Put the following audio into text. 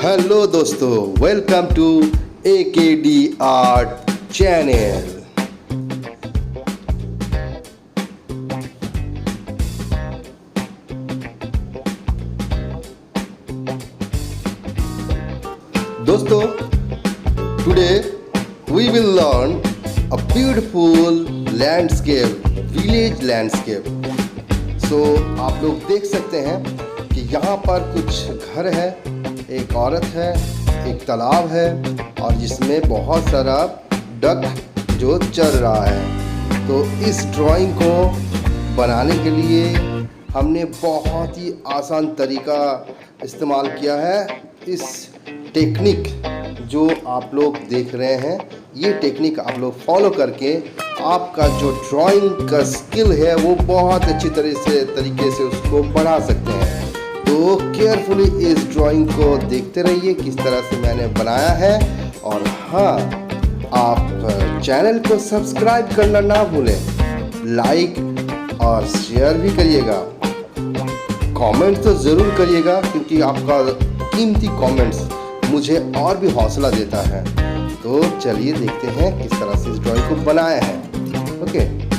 हेलो दोस्तों, welcome to AKD art channel. दोस्तों, today we will learn a beautiful landscape, village landscape। So आप लोग देख सकते हैं कि यहाँ पर कुछ घर है, एक औरत है, एक तालाब है और जिसमें बहुत सारा डक जो चल रहा है। तो इस ड्राइंग को बनाने के लिए हमने बहुत ही आसान तरीका इस्तेमाल किया है। इस टेक्निक जो आप लोग देख रहे हैं, ये टेक्निक आप लोग फॉलो करके आपका जो ड्राइंग का स्किल है वो बहुत अच्छी तरीके से उसको बढ़ा सकते हैं। तो केयरफुली इस ड्राइंग को देखते रहिए किस तरह से मैंने बनाया है। और हाँ, आप चैनल को सब्सक्राइब करना ना भूलें, लाइक और शेयर भी करिएगा, कमेंट तो ज़रूर करिएगा क्योंकि आपका कीमती कमेंट्स मुझे और भी हौसला देता है। तो चलिए देखते हैं किस तरह से इस ड्राइंग को बनाया है। ओके।